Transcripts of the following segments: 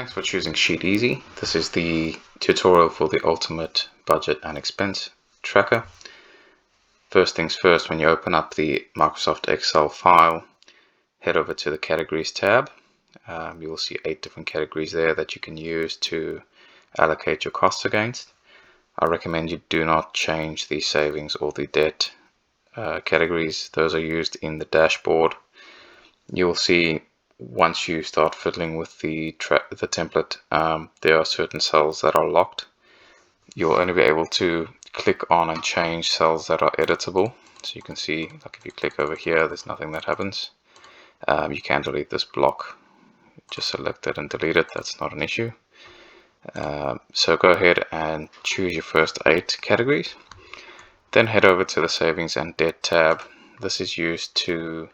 Thanks for choosing SheetEasy. This is the tutorial for the ultimate budget and expense tracker. First things first, when you open up the Microsoft Excel file, head over to the categories tab. You will see 8 different categories there that you can use to allocate your costs against. I recommend you do not change the savings or the debt categories. Those are used in the dashboard. You'll see once you start fiddling with the template, there are certain cells that are locked. You'll only be able to click on and change cells that are editable. So you can see, like if you click over here, there's nothing that happens. You can delete this block. Just select it and delete it. That's not an issue. So go ahead and choose your first 8 categories. Then head over to the savings and debt tab. This is used to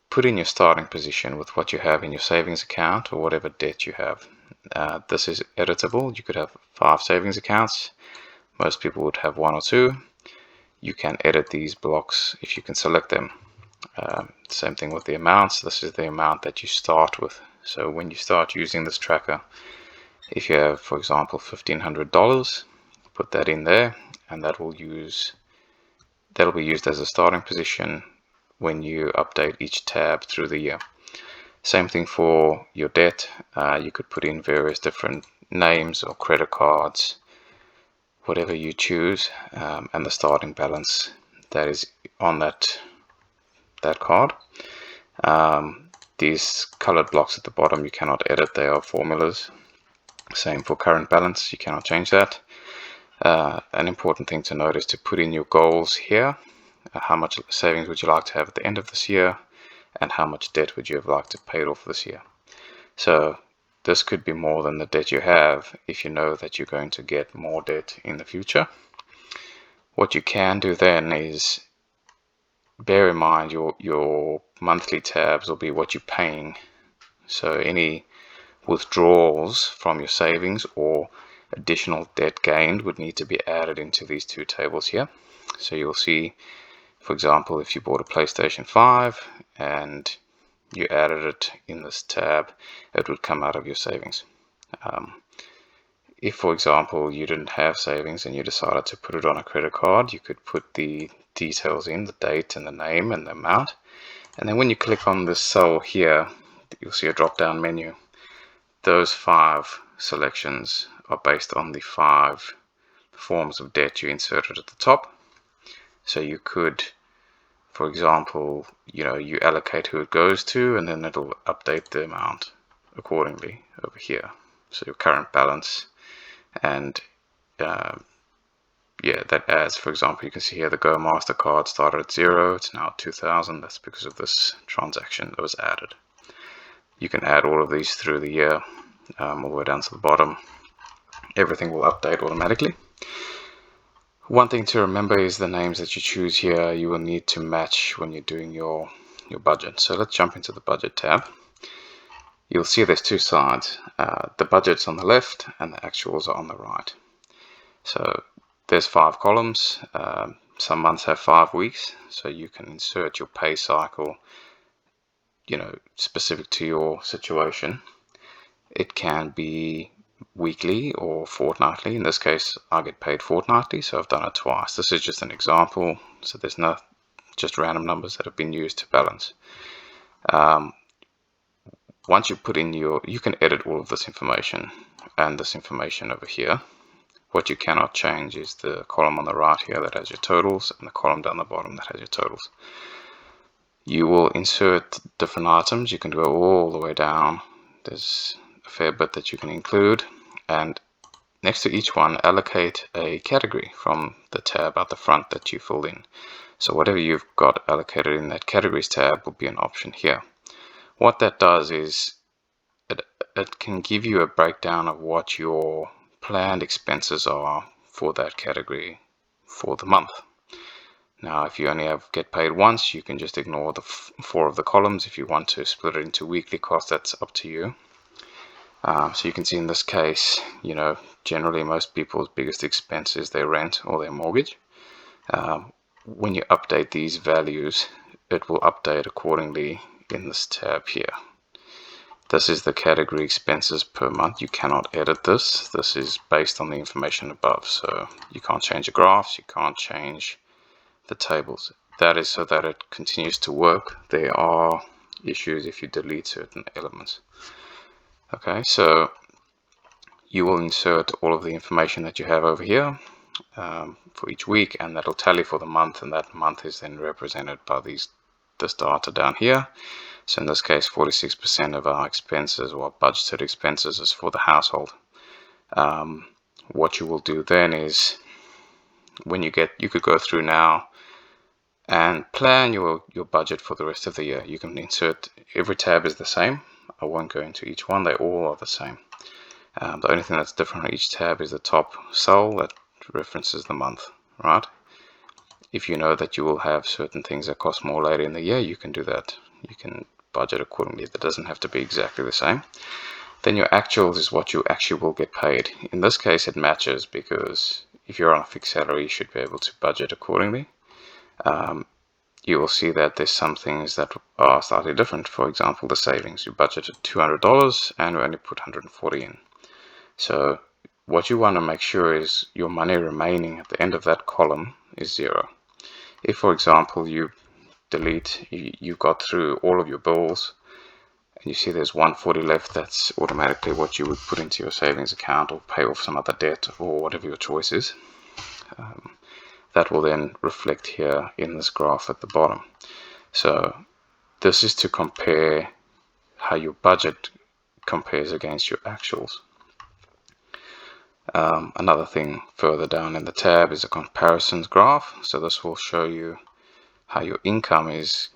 put in your starting position with what you have in your savings account or whatever debt you have. This is editable. You could have 5 savings accounts. Most people would have 1 or 2. You can edit these blocks if you can select them. Same thing with the amounts. This is the amount that you start with. So when you start using this tracker, if you have, for example, $1,500, put that in there, and that'll be used as a starting position when you update each tab through the year. Same thing for your debt. You could put in various different names or credit cards, whatever you choose, and the starting balance that is on that card. These colored blocks at the bottom you cannot edit, they are formulas. Same for current balance, you cannot change that. An important thing to note is to put in your goals here. How much savings would you like to have at the end of this year, and how much debt would you have liked to pay off this year. So this could be more than the debt you have if you know that you're going to get more debt in the future. What you can do then is bear in mind your monthly tabs will be what you're paying. So any withdrawals from your savings or additional debt gained would need to be added into these 2 tables here. So you'll see, for example, if you bought a PlayStation 5 and you added it in this tab, it would come out of your savings. If, for example, you didn't have savings and you decided to put it on a credit card, you could put the details in, the date and the name and the amount. And then when you click on this cell here, you'll see a drop-down menu. Those 5 selections are based on the 5 forms of debt you inserted at the top. So you could, for example, you allocate who it goes to, and then it'll update the amount accordingly over here. So your current balance, and that adds, for example, you can see here the Go MasterCard started at 0, it's now at 2,000. That's because of this transaction that was added. You can add all of these through the year, all the way down to the bottom. Everything will update automatically. One thing to remember is the names that you choose here, you will need to match when you're doing your budget. So let's jump into the budget tab. You'll see there's 2 sides. The budget's on the left and the actuals are on the right. So there's 5 columns. Some months have 5 weeks, so you can insert your pay cycle specific to your situation. It can be weekly or fortnightly. In this case, I get paid fortnightly, so I've done it twice. This is just an example, so there's just random numbers that have been used to balance. Once you put in you can edit all of this information and this information over here. What you cannot change is the column on the right here that has your totals and the column down the bottom that has your totals. You will insert different items. You can go all the way down. There's a fair bit that you can include, and next to each one allocate a category from the tab at the front that you filled in. So whatever you've got allocated in that categories tab will be an option here. What that does is it can give you a breakdown of what your planned expenses are for that category for the month. Now, if you only get paid once, you can just ignore the 4 of the columns. If you want to split it into weekly costs, that's up to you. So you can see in this case, generally most people's biggest expense is their rent or their mortgage. When you update these values, it will update accordingly in this tab here. This is the category expenses per month. You cannot edit this. This is based on the information above. So you can't change the graphs, you can't change the tables. That is so that it continues to work. There are issues if you delete certain elements. Okay, so you will insert all of the information that you have over here for each week, and that'll tally for the month, and that month is then represented by this data down here. So in this case, 46% of our expenses or budgeted expenses is for the household. What you will do then is, when you could go through now and plan your budget for the rest of the year. You can insert, every tab is the same. I won't go into each one, they all are the same. The only thing that's different on each tab is the top cell that references the month, right? If you know that you will have certain things that cost more later in the year, you can do that. You can budget accordingly. That doesn't have to be exactly the same. Then your actuals is what you actually will get paid. In this case, it matches, because if you're on a fixed salary, you should be able to budget accordingly. You will see that there's some things that are slightly different. For example, the savings. You budgeted $200 and we only put $140 in. So what you want to make sure is your money remaining at the end of that column is zero. If, for example, you got through all of your bills and you see there's $140 left, that's automatically what you would put into your savings account or pay off some other debt or whatever your choice is. That will then reflect here in this graph at the bottom. So this is to compare how your budget compares against your actuals. Another thing further down in the tab is a comparisons graph. So this will show you how your income is,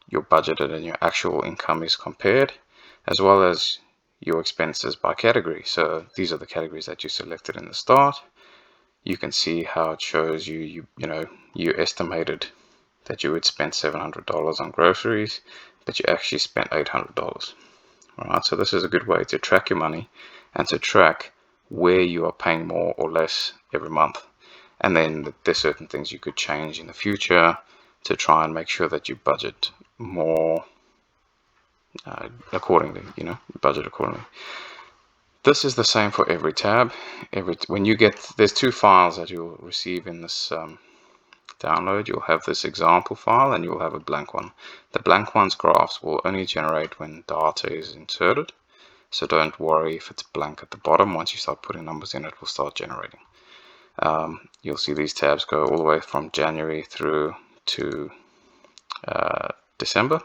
your budgeted and your actual income is compared, as well as your expenses by category. So these are the categories that you selected in the start. You can see how it shows you estimated that you would spend $700 on groceries, but you actually spent $800. All right, so this is a good way to track your money and to track where you are paying more or less every month. And then there's certain things you could change in the future to try and make sure that you budget more accordingly, budget accordingly. This is the same for every tab. There's two files that you'll receive in this download. You'll have this example file and you'll have a blank one. The blank one's graphs will only generate when data is inserted. So don't worry if it's blank at the bottom. Once you start putting numbers in, it will start generating. You'll see these tabs go all the way from January through to December.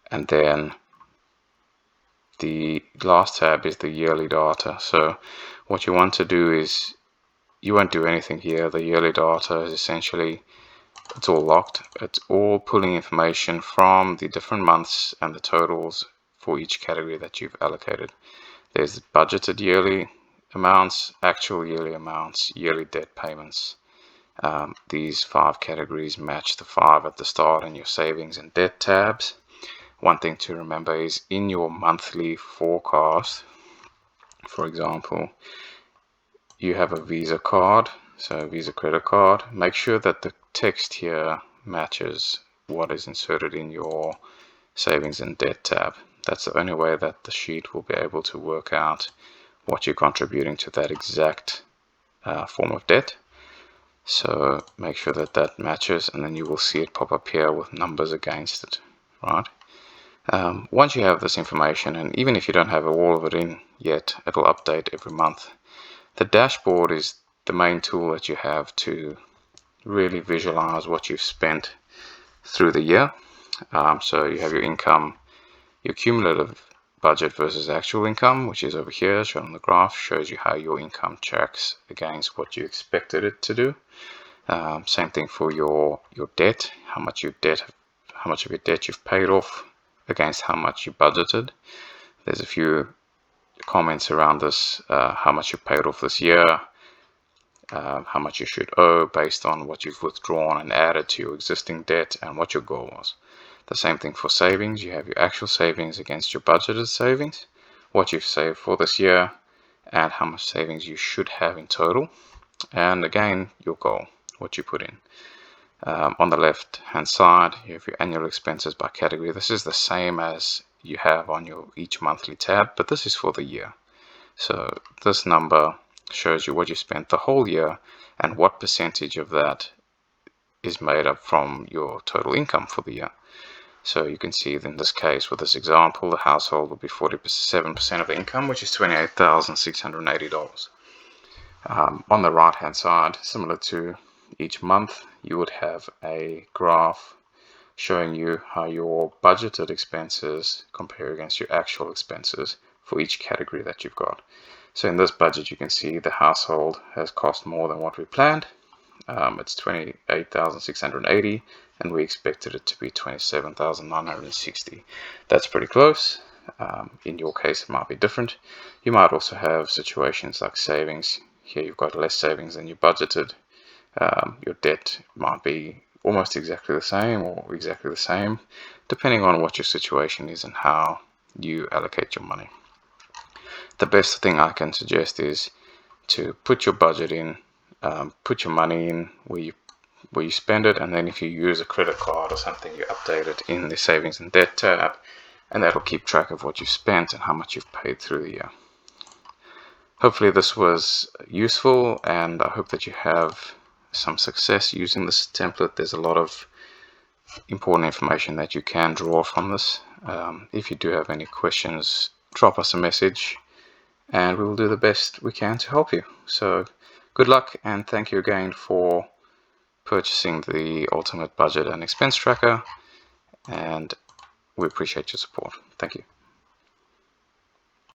And then the last tab is the yearly data. So what you want to do is, you won't do anything here. The yearly data is essentially, it's all locked. It's all pulling information from the different months and the totals for each category that you've allocated. There's budgeted yearly amounts, actual yearly amounts, yearly debt payments. These 5 categories match the 5 at the start in your savings and debt tabs. One thing to remember is, in your monthly forecast, for example, you have a Visa card, so a Visa credit card. Make sure that the text here matches what is inserted in your savings and debt tab. That's the only way that the sheet will be able to work out what you're contributing to that exact form of debt. So make sure that that matches, and then you will see it pop up here with numbers against it, right? Once you have this information, and even if you don't have all of it in yet, it'll update every month. The dashboard is the main tool that you have to really visualize what you've spent through the year. So you have your income, your cumulative budget versus actual income, which is over here shown on the graph, shows you how your income tracks against what you expected it to do. Same thing for your debt, how much of your debt you've paid off against how much you budgeted. There's a few comments around this, how much you paid off this year, how much you should owe based on what you've withdrawn and added to your existing debt and what your goal was. The same thing for savings. You have your actual savings against your budgeted savings, what you've saved for this year, and how much savings you should have in total. And again, your goal, what you put in. On the left hand side, you have your annual expenses by category. This is the same as you have on your each monthly tab, but this is for the year. So this number shows you what you spent the whole year and what percentage of that is made up from your total income for the year. So you can see in this case, with this example, the household will be 47% of income, which is $28,680. On the right hand side, similar to each month, you would have a graph showing you how your budgeted expenses compare against your actual expenses for each category that you've got. So in this budget, you can see the household has cost more than what we planned. It's $28,680, and we expected it to be $27,960. That's pretty close. In your case, it might be different. You might also have situations like savings. Here you've got less savings than you budgeted. Your debt might be almost exactly the same or exactly the same, depending on what your situation is and how you allocate your money. The best thing I can suggest is to put your budget in, put your money in where you spend it, and then if you use a credit card or something, you update it in the savings and debt tab, and that'll keep track of what you've spent and how much you've paid through the year. Hopefully this was useful, and I hope that you have some success using this template. There's a lot of important information that you can draw from this. If you do have any questions, drop us a message and we will do the best we can to help you. So good luck, and thank you again for purchasing the Ultimate Budget and Expense Tracker, and we appreciate your support. Thank you.